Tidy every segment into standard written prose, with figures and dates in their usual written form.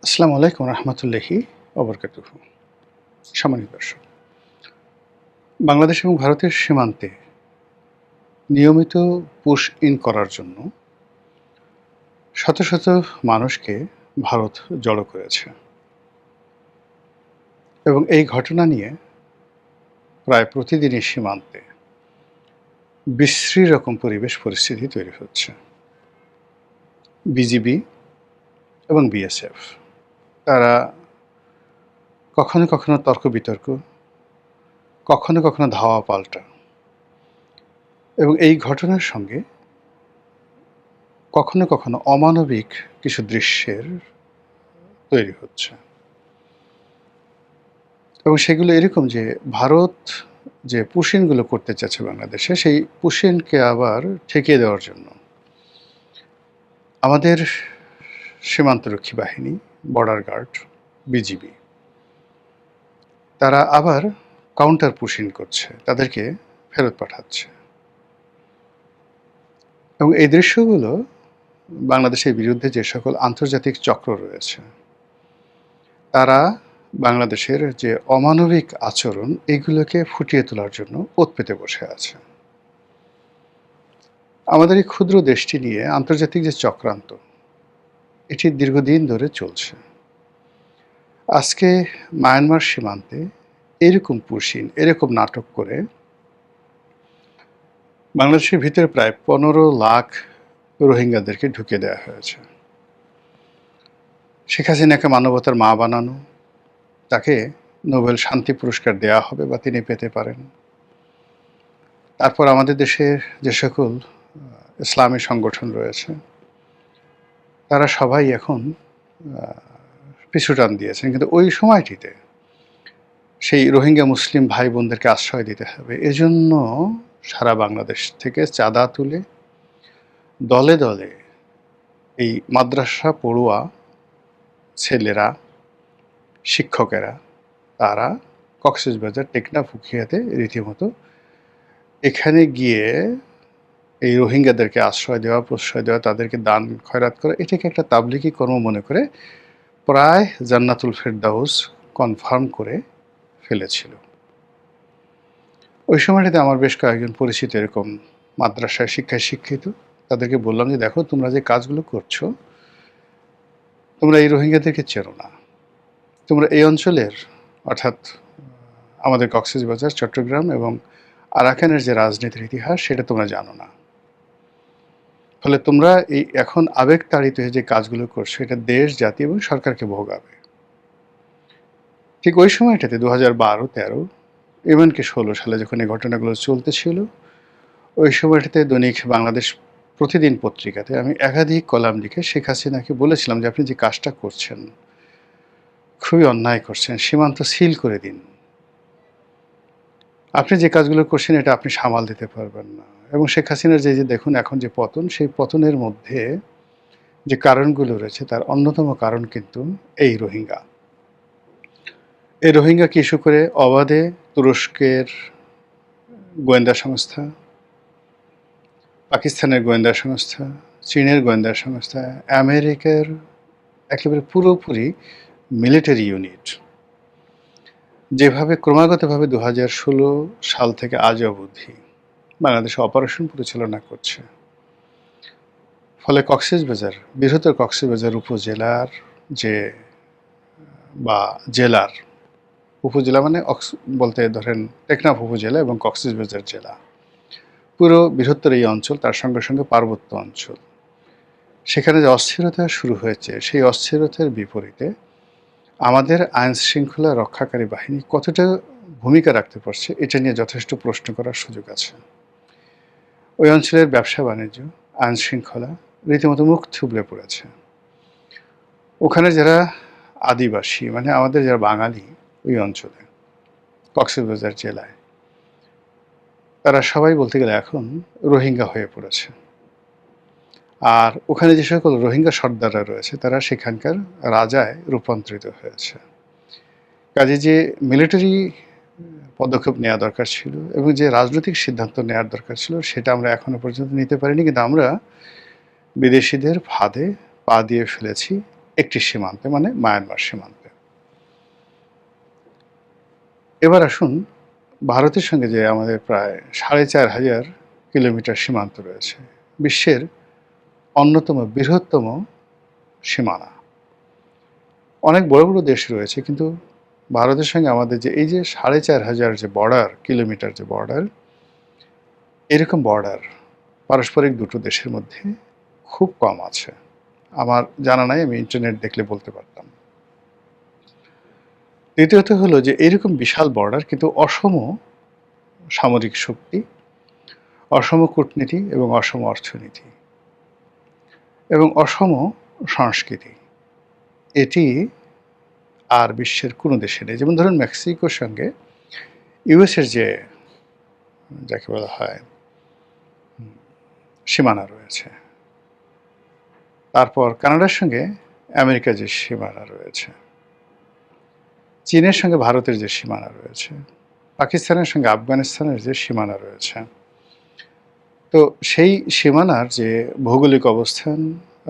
আসসালামু আলাইকুম রহমতুল্লাহি ওবরকাতুহু। সম্মানিত দর্শক, বাংলাদেশ এবং ভারতের সীমান্তে নিয়মিত পুশ ইন করার জন্য শত শত মানুষকে ভারত জড়ো করেছে এবং এই ঘটনা নিয়ে প্রায় প্রতিদিনই সীমান্তে বিশ্রী রকম পরিবেশ পরিস্থিতি তৈরি হচ্ছে। বিজিবি এবং বিএসএফ তারা কখনো কখনো তর্ক বিতর্ক, কখনো কখনো ধাওয়া পাল্টা, এবং এই ঘটনার সঙ্গে কখনো কখনো অমানবিক কিছু দৃশ্যের তৈরি হচ্ছে। এবং সেগুলো এরকম যে ভারত যে পুশিনগুলো করতে চাচ্ছে বাংলাদেশে, সেই পুশিনকে আবার ঠেকিয়ে দেওয়ার জন্য আমাদের সীমান্তরক্ষী বাহিনী, বর্ডার গার্ড, বিজিবি তারা আবার কাউন্টার পুশিন করছে, তাদেরকে ফেরত পাঠাচ্ছে। এবং এই দৃশ্যগুলো বাংলাদেশের বিরুদ্ধে যে সকল আন্তর্জাতিক চক্র রয়েছে তারা বাংলাদেশের যে অমানবিক আচরণ এগুলোকে ফুটিয়ে তোলার জন্য ওত পেতে বসে আছে। আমাদের এই ক্ষুদ্র দেশটি নিয়ে আন্তর্জাতিক যে চক্রান্ত, এটি দীর্ঘদিন ধরে চলছে। আজকে মায়ানমার সীমান্তে এরকম পুশিন, এরকম নাটক করে বাংলাদেশের ভিতরে প্রায় 15 লাখ রোহিঙ্গাদেরকে ঢুকে দেওয়া হয়েছে। শেখ হাসিনাকে মানবতার মা বানানো, তাকে নোবেল শান্তি পুরস্কার দেওয়া হবে বা তিনি পেতে পারেন। তারপর আমাদের দেশে যে সকল ইসলামী সংগঠন রয়েছে তারা সবাই এখন পিছু টান দিয়েছেন, কিন্তু ওই সময়টিতে সেই রোহিঙ্গা মুসলিম ভাই বোনদেরকে আশ্রয় দিতে হবে, এজন্য সারা বাংলাদেশ থেকে চাঁদা তুলে দলে দলে এই মাদ্রাসা পড়ুয়া ছেলেরা, শিক্ষকেরা তারা কক্সবাজার, টেকনাফ, উখিয়াতে রীতিমতো এখানে গিয়ে এই রোহিঙ্গাদেরকে আশ্রয় দেওয়া, প্রশ্রয় দেওয়া, তাদেরকে দান খয়রাত করা, এটাকে একটা তাবলিগি কর্ম মনে করে প্রায় জান্নাতুল ফেরদাউস কনফার্ম করে ফেলেছিল। ওই সময়টাতে আমার বেশ কয়েকজন পরিচিত এরকম মাদ্রাসায় শিক্ষায় শিক্ষিত, তাদেরকে বললাম যে দেখো, তোমরা যে কাজগুলো করছো, তোমরা এই রোহিঙ্গাদেরকে চেনো না, তোমরা এই অঞ্চলের অর্থাৎ আমাদের কক্সবাজার, চট্টগ্রাম এবং আরাকানের যে রাজনীতির ইতিহাস সেটা তোমরা জানো না। ফলে তোমরা এই এখন আবেগতাড়িত হয়ে যে কাজগুলো করছো, এটা দেশ, জাতি এবং সরকারকে ভোগাবে। ঠিক ওই সময়টাতে 2012-13 এমনকি 16 সালে যখন এই ঘটনাগুলো চলতেছিল, ওই সময়টাতে দৈনিক বাংলাদেশ প্রতিদিন পত্রিকাতে আমি একাধিক কলাম লিখে শেখ হাসিনাকে বলেছিলাম যে আপনি যে কাজটা করছেন খুবই অন্যায় করছেন, সীমান্ত সিল করে দিন। আপনি যে কাজগুলো করছেন এটা আপনি সামাল দিতে পারবেন না। এবং শেখ হাসিনার যে দেখুন এখন যে পতন, সেই পতনের মধ্যে যে কারণগুলো রয়েছে তার অন্যতম কারণ কিন্তু এই রোহিঙ্গা। এই রোহিঙ্গাকে ইস্যু করে অবাধে তুরস্কের গোয়েন্দা সংস্থা, পাকিস্তানের গোয়েন্দা সংস্থা, চীনের গোয়েন্দা সংস্থা, আমেরিকার একেবারে পুরোপুরি মিলিটারি ইউনিট যেভাবে ক্রমাগতভাবে 2016 সাল থেকে আজ অবধি বাংলাদেশে অপারেশন পরিচালনা করছে, ফলে কক্সবাজার, বৃহত্তর কক্সবাজার উপজেলার যে বা জেলার, উপজেলা মানে বলতে ধরেন টেকনাফ উপজেলা এবং কক্সবাজার জেলা, পুরো বৃহত্তর এই অঞ্চল, তার সঙ্গে সঙ্গে পার্বত্য অঞ্চল, সেখানে যে অস্থিরতা শুরু হয়েছে, সেই অস্থিরতার বিপরীতে আমাদের আইন শৃঙ্খলা রক্ষাকারী বাহিনী কতটা ভূমিকা রাখতে পারছে এটা নিয়ে যথেষ্ট প্রশ্ন করার সুযোগ আছে। ওই অঞ্চলের ব্যবসা বাণিজ্য, আইন শৃঙ্খলা রীতিমতো মুখ থুবড়ে পড়েছে। ওখানে যারা আদিবাসী মানে আমাদের যারা বাঙালি ওই অঞ্চলে কক্সবাজার জেলায়, তারা সবাই বলতে গেলে এখন রোহিঙ্গা হয়ে পড়েছে। আর ওখানে যে সকল রোহিঙ্গা সর্দাররা রয়েছে তারা সেখানকার রাজায় রূপান্তরিত হয়েছে। কাজে যে মিলিটারি পদক্ষেপ নেওয়া দরকার ছিল এবং যে রাজনৈতিক সিদ্ধান্ত নেওয়ার দরকার ছিল সেটা আমরা এখনো পর্যন্ত নিতে পারিনি, কিন্তু আমরা বিদেশিদের ফাঁদে পা দিয়ে ফেলেছি একটি সীমান্তে, মানে মায়ানমার সীমান্তে। এবার আসুন, ভারতের সঙ্গে যে আমাদের প্রায় ৪,৫০০ কিলোমিটার সীমান্ত রয়েছে, বিশ্বের অন্যতম বৃহত্তম সীমানা। অনেক বড় বড় দেশ রয়েছে, কিন্তু ভারতের সঙ্গে আমাদের যে এই যে ৪,৫০০ যে বর্ডার, কিলোমিটার যে বর্ডার, এরকম বর্ডার পারস্পরিক দুটো দেশের মধ্যে খুব কম আছে। আমার জানা নাই, আমি ইন্টারনেট দেখলে বলতে পারতাম। দ্বিতীয়ত হলো যে এরকম বিশাল বর্ডার, কিন্তু অসম সামরিক শক্তি, অসম কূটনীতি এবং অসম অর্থনীতি এবং অসম সংস্কৃতি, এটি আর বিশ্বের কোনো দেশে নেই। যেমন ধরুন, মেক্সিকোর সঙ্গে ইউএসের যে যাকে বলা হয় সীমানা রয়েছে, তারপর কানাডার সঙ্গে আমেরিকার যে সীমানা রয়েছে, চীনের সঙ্গে ভারতের যে সীমানা রয়েছে, পাকিস্তানের সঙ্গে আফগানিস্তানের যে সীমানা রয়েছে, তো সেই সীমানার যে ভৌগোলিক অবস্থান,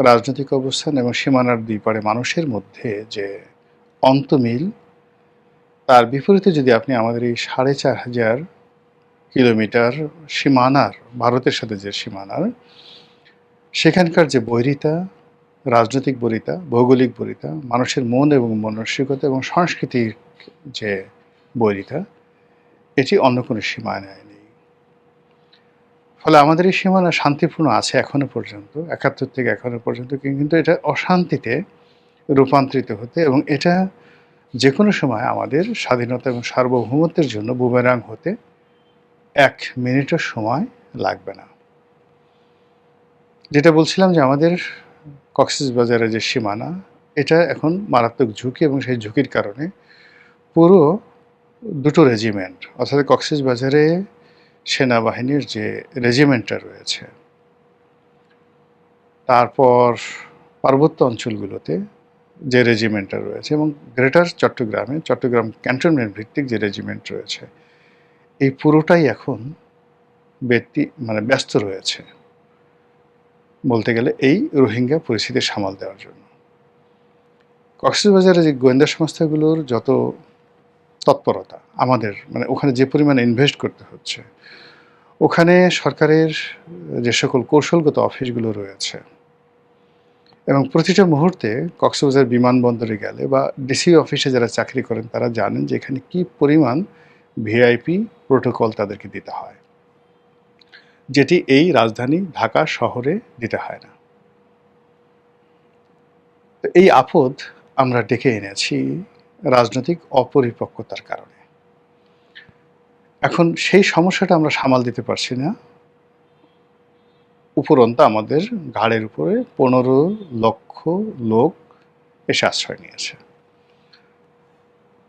রাজনৈতিক অবস্থান এবং সীমানার দুই পাড়ে মানুষের মধ্যে যে অন্তমিল, তার বিপরীতে যদি আপনি আমাদের এই ৪,৫০০ কিলোমিটার সীমানার, ভারতের সাথে যে সীমানার, সেখানকার যে বৈরিতা, রাজনৈতিক বৈরিতা, ভৌগোলিক বৈরিতা, মানুষের মন এবং মানসিকতা এবং সাংস্কৃতিক যে বৈরিতা, এটি অন্য কোনো সীমানায় নেই। ফলে আমাদের এই সীমানা শান্তিপূর্ণ আছে এখনো পর্যন্ত, ৭১ থেকে এখনো পর্যন্ত, কিন্তু এটা অশান্তিতে রূপান্তরিত হতে এবং এটা যে কোনো সময় আমাদের স্বাধীনতা এবং সার্বভৌমত্বের জন্য বুমেরাং হতে ১ মিনিটও সময় লাগবে না। যেটা বলছিলাম যে আমাদের কক্সবাজারের যে সীমানা, এটা এখন মারাত্মক ঝুঁকি, এবং সেই ঝুঁকির কারণে পুরো দুটো রেজিমেন্ট, অর্থাৎ কক্সবাজারে সেনাবাহিনীর যে রেজিমেন্টটা রয়েছে, তারপর পার্বত্য অঞ্চলগুলোতে যে রেজিমেন্টটা রয়েছে, এবং গ্রেটার চট্টগ্রামে চট্টগ্রাম ক্যান্টনমেন্ট ভিত্তিক যে রেজিমেন্ট রয়েছে, এই পুরোটাই এখন ব্যস্ত রয়েছে বলতে গেলে এই রোহিঙ্গা পরিস্থিতি সামাল দেওয়ার জন্য। কক্সবাজারে যে গোয়েন্দা সংস্থাগুলোর যত তৎপরতা, আমাদের ওখানে যে পরিমাণে ইনভেস্ট করতে হচ্ছে, ওখানে সরকারের যে সকল কৌশলগত অফিসগুলো রয়েছে, এবং প্রতিটা মুহূর্তে কক্সবাজার বিমানবন্দরে গেলে বা ডিসি অফিসে যারা চাকরি করেন, তারা জানেন যে এখানে কি পরিমাণ ভিআইপি প্রোটোকল তাদেরকে দিতে হয়, যেটি এই রাজধানী ঢাকা শহরে দিতে হয় না। তো এই আপদ আমরা ডেকে এনেছি রাজনৈতিক অপরিপক্কতার কারণে। এখন সেই সমস্যাটা আমরা সামাল দিতে পারছি না, উপরন্তু আমাদের ঘাড়ের উপরে ১৫ লক্ষ লোক এসে আশ্রয় নিয়েছে।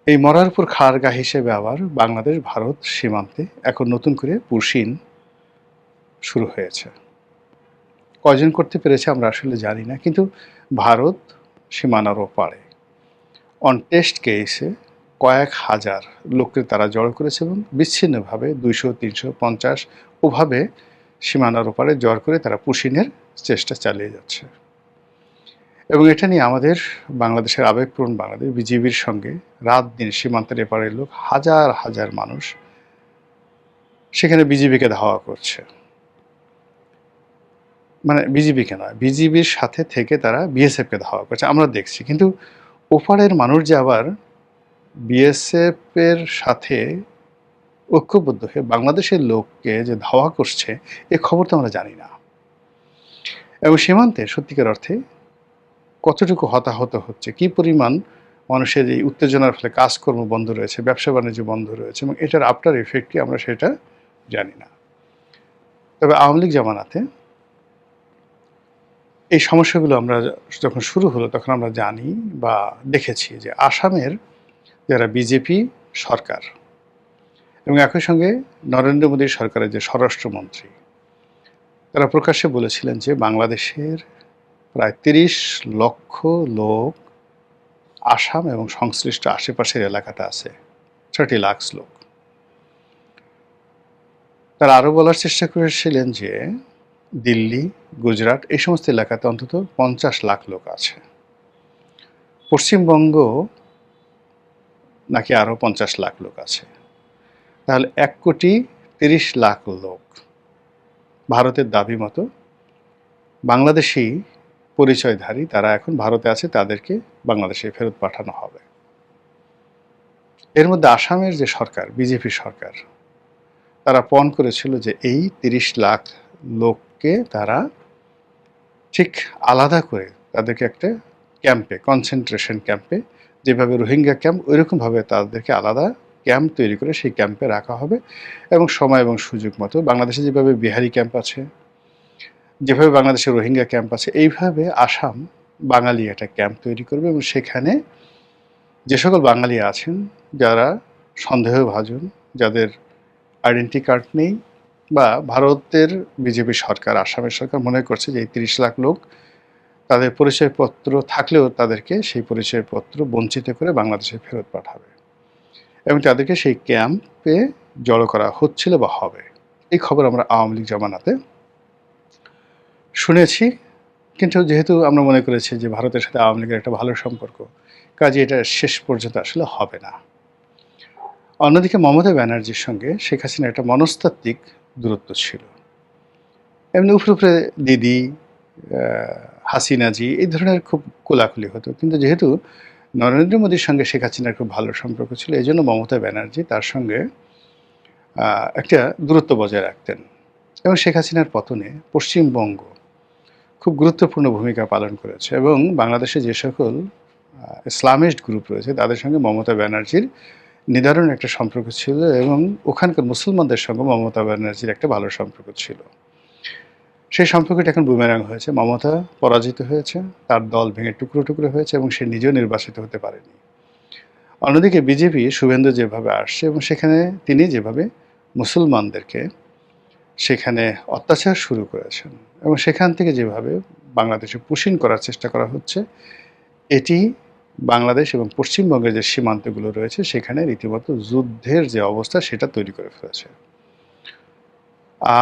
এই মরার উপর খাড়া গা হিসেবে আবার বাংলাদেশ ভারত সীমান্তে এখন নতুন করে পুশিন শুরু হয়েছে। কয়জন করতে পেরেছে আমরা আসলে জানি না, কিন্তু ভারত সীমানার ওপারে অন টেস্ট কেসে কয়েক হাজার লোককে তারা জড়ো করেছে, এবং বিচ্ছিন্নভাবে ২০০, ৩৫০ ওভাবে সীমানার ওপারে জড় করে তারা পুশিনের চেষ্টা চালিয়ে যাচ্ছে। এবং এটা নিয়ে আমাদের বাংলাদেশের আবেগপ্রবণ বাংলাদেশ বিজিবির সঙ্গে রাত দিন সীমান্তের এপারের লোক হাজার হাজার মানুষ সেখানে বিজিবিকে ধাওয়া করছে। বিজিবিকে নয়, বিজিবির সাথে থেকে তারা বিএসএফকে ধাওয়া করছে, আমরা দেখছি। কিন্তু ওপারের মানুষ যে আবার বিএসএফের সাথে ঐক্যবদ্ধ হয়ে বাংলাদেশের লোককে যে ধাওয়া করছে, এ খবর তো আমরা জানি না। এবং সীমান্তে সত্যিকার অর্থে কতটুকু হতাহত হচ্ছে, কি পরিমাণ মানুষের এই উত্তেজনার ফলে কাজকর্ম বন্ধ রয়েছে, ব্যবসা বাণিজ্য বন্ধ রয়েছে, এবং এটার আফটার এফেক্ট কি আমরা সেটা জানি না। তবে আওয়ামী লীগ জামানাতে এই সমস্যাগুলো আমরা যখন শুরু হলো, তখন আমরা জানি বা দেখেছি যে আসামের যারা বিজেপি সরকার এবং একই সঙ্গে নরেন্দ্র মোদী সরকারের যে স্বরাষ্ট্রমন্ত্রী, তারা প্রকাশ্যে বলেছিলেন যে বাংলাদেশের প্রায় ৩০ লক্ষ লোক আসাম এবং সংশ্লিষ্ট আশেপাশের এলাকাতে আছে, 30 লাখ লোক। তারা আরও বলার চেষ্টা করেছিলেন যে দিল্লি, গুজরাট এই সমস্ত এলাকাতে অন্তত 50 লাখ লোক আছে। পশ্চিমবঙ্গ নাকি আরও 50 লাখ লোক আছে। তাহলে 1,30,00,000 লোক ভারতের দাবি মতো বাংলাদেশি পরিচয়ধারী, তারা এখন ভারতে আছে, তাদেরকে বাংলাদেশে ফেরত পাঠানো হবে। এর মধ্যে আসামের যে সরকার, বিজেপি সরকার, তারা পণ করেছিল যে এই 30 লাখ লোককে তারা ঠিক আলাদা করে তাদেরকে একটা ক্যাম্পে, কনসেন্ট্রেশন ক্যাম্পে, যেভাবে রোহিঙ্গা ক্যাম্প, ওইরকমভাবে তাদেরকে আলাদা ক্যাম্প তৈরি করে সেই ক্যাম্পে রাখা হবে এবং সময় এবং সুযোগ মতো বাংলাদেশে যেভাবে বিহারি ক্যাম্প আছে, যেভাবে বাংলাদেশে রোহিঙ্গা ক্যাম্প আছে, এইভাবে আসাম বাঙালি একটা ক্যাম্প তৈরি করবে এবং সেখানে যে সকল বাঙালি আছেন যারা সন্দেহভাজন, যাদের আইডেন্টি কার্ড নেই, বা ভারতের বিজেপি সরকার, আসামের সরকার মনে করছে যে এই 30 লাখ লোক তাদের পরিচয়পত্র থাকলেও তাদেরকে সেই পরিচয়পত্র বঞ্চিত করে বাংলাদেশে ফেরত পাঠাবে এবং তাদেরকে সেই ক্যাম্পে জড়ো করা হচ্ছিল বা হবে। এই খবর আমরা আওয়ামী লীগ জামানাতে শুনেছি, কিন্তু যেহেতু আমরা মনে করেছি যে ভারতের সাথে আওয়ামী লীগের একটা ভালো সম্পর্ক, কাজে এটা শেষ পর্যন্ত আসলে হবে না। অন্যদিকে মমতা ব্যানার্জির সঙ্গে শেখ হাসিনার একটা মনস্তাত্ত্বিক দূরত্ব ছিল। এমনি উপরে দিদি, হাসিনাজি, এই ধরনের খুব কোলাকুলি হতো, কিন্তু যেহেতু নরেন্দ্র মোদীর সঙ্গে শেখ হাসিনার খুব ভালো সম্পর্ক ছিল, এই জন্য মমতা ব্যানার্জি তার সঙ্গে একটা দূরত্ব বজায় রাখতেন এবং শেখ হাসিনার পতনে পশ্চিমবঙ্গ খুব গুরুত্বপূর্ণ ভূমিকা পালন করেছে এবং বাংলাদেশে যে সকল ইসলামিস্ট গ্রুপ রয়েছে তাদের সঙ্গে মমতা ব্যানার্জির নিদারুণ একটা সম্পর্ক ছিল এবং ওখানকার মুসলমানদের সঙ্গে মমতা ব্যানার্জির একটা ভালো সম্পর্ক ছিল। সেই সম্পর্কটা এখন বুমেরাং হয়েছে, মমতা পরাজিত হয়েছে, তার দল ভেঙে টুকরো টুকরো হয়েছে এবং সে নিজেও নির্বাচিত হতে পারেনি। অন্যদিকে বিজেপি, শুভেন্দু যেভাবে আসছে এবং সেখানে তিনি যেভাবে মুসলমানদেরকে সেখানে অত্যাচার শুরু করেছেন এবং সেখান থেকে যেভাবে বাংলাদেশে পুশিং করার চেষ্টা করা হচ্ছে, এটি বাংলাদেশ এবং পশ্চিমবঙ্গের যে সীমান্তগুলো রয়েছে সেখানে রীতিমতো যুদ্ধের যে অবস্থা সেটা তৈরি করে ফেলেছে।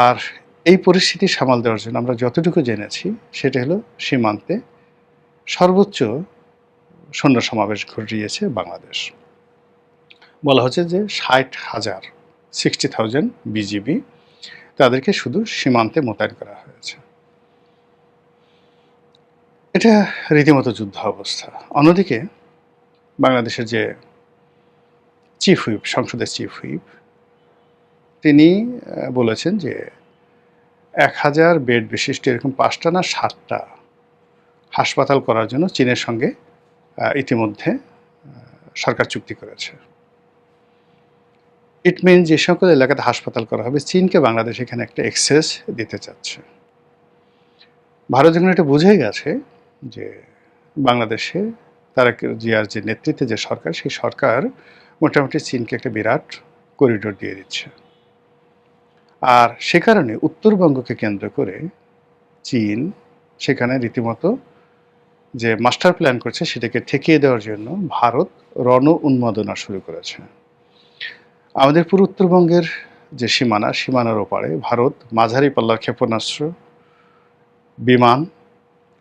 আর এই পরিস্থিতি সামাল দেওয়ার জন্য আমরা যতটুকু জেনেছি সেটা হলো সীমান্তে সর্বোচ্চ সৈন্য সমাবেশ ঘটিয়েছে বাংলাদেশ। বলা হচ্ছে যে 60,000 বিজিবি তাদেরকে শুধু সীমান্তে মোতায়েন করা হয়েছে। এটা রীতিমতো যুদ্ধ অবস্থা। অন্যদিকে বাংলাদেশের যে চিফ হুইপ, সংসদের চিফ হুইপ, তিনি বলেছেন যে 1000 বেড বিশিষ্ট এরকম 5টা না 7টা হাসপাতাল করার জন্য চীনের সঙ্গে ইতিমধ্যে সরকার চুক্তি করেছে। ইট মিন যে সকল এলাকাতে হাসপাতাল করা হবে, চীনকে বাংলাদেশ এখানে একটা এক্সেস দিতে চাচ্ছে। ভারত যখন এটা বুঝে গেছে যে বাংলাদেশে তারেক জিয়ার যে নেতৃত্বে যে সরকার, সেই সরকার মোটামুটি চীনকে একটা বিরাট করিডোর দিয়ে দিচ্ছে, আর সে কারণে উত্তরবঙ্গকে কেন্দ্র করে চীন সেখানে রীতিমতো যে মাস্টার প্ল্যান করছে সেটাকে ঠেকিয়ে দেওয়ার জন্য ভারত রণ উন্মাদনা শুরু করেছে। আমাদের পুরো উত্তরবঙ্গের যে সীমানার ওপারে ভারত মাঝারি পাল্লার ক্ষেপণাস্ত্র, বিমান,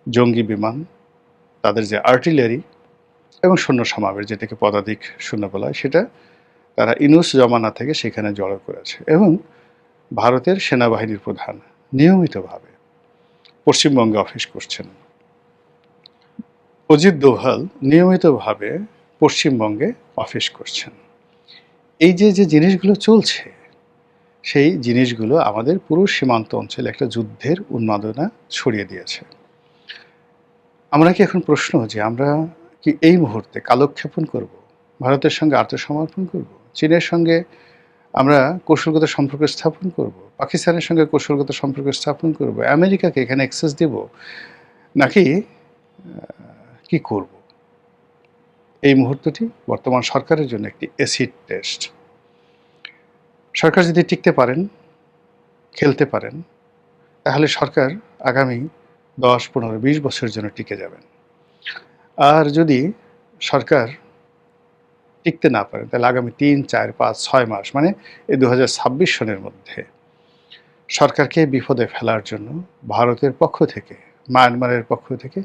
জঙ্গি বিমান, তাদের যে আর্টিলারি এবং সৈন্য সমাবেশ, যেটাকে পদাতিক সৈন্য বলা হয়, সেটা তারা ইনুস জমানা থেকে সেখানে জড়ো করেছে এবং ভারতের সেনাবাহিনীর প্রধান নিয়মিতভাবে পশ্চিমবঙ্গে অফিস করছেন। অজিত দোভাল নিয়মিতভাবে পশ্চিমবঙ্গে অফিস করছেন। এই যে যে জিনিসগুলো চলছে, সেই জিনিসগুলো আমাদের পুরো সীমান্ত অঞ্চলে একটা যুদ্ধের উন্মাদনা ছড়িয়ে দিয়েছে। আমরা কি এখন প্রশ্ন যে আমরা কি এই মুহূর্তে কালক্ষেপণ করব, ভারতের সঙ্গে আত্মসমর্পণ করব, চীনের সঙ্গে আমরা কৌশলগত সম্পর্ক স্থাপন করব, পাকিস্তানের সঙ্গে কৌশলগত সম্পর্ক স্থাপন করব, আমেরিকাকে এখানে অ্যাক্সেস দেব, নাকি কি করব? এই মুহূর্তটি বর্তমান সরকারের জন্য একটি অ্যাসিড টেস্ট। সরকার যদি টিকতে পারেন, খেলতে পারেন, তাহলে সরকার আগামী 10, 15, 20 বছরের জন্য টিকে যাবেন। আর যদি সরকার টিকতে না পারেন, তাহলে আগামী 3, 4, 5, 6 মাস, মানে এই 2026 সনের মধ্যে সরকারকে বিপদে ফেলার জন্য ভারতের পক্ষ থেকে, মায়ানমারের পক্ষ থেকে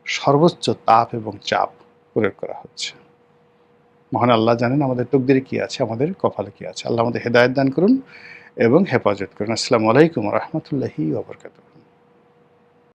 সর্বোচ্চ তাপ এবং চাপ প্রয়োগ করা হচ্ছে। মহান আল্লাহ জানেন আমাদের তকদিরে কী আছে, আমাদের কপালে কী আছে। আল্লাহ আমাদের হেদায়েত দান করুন এবং হেফাজত করুন। আসসালামু আলাইকুম ওয়া রাহমাতুল্লাহি ওয়া বারাকাতুহু।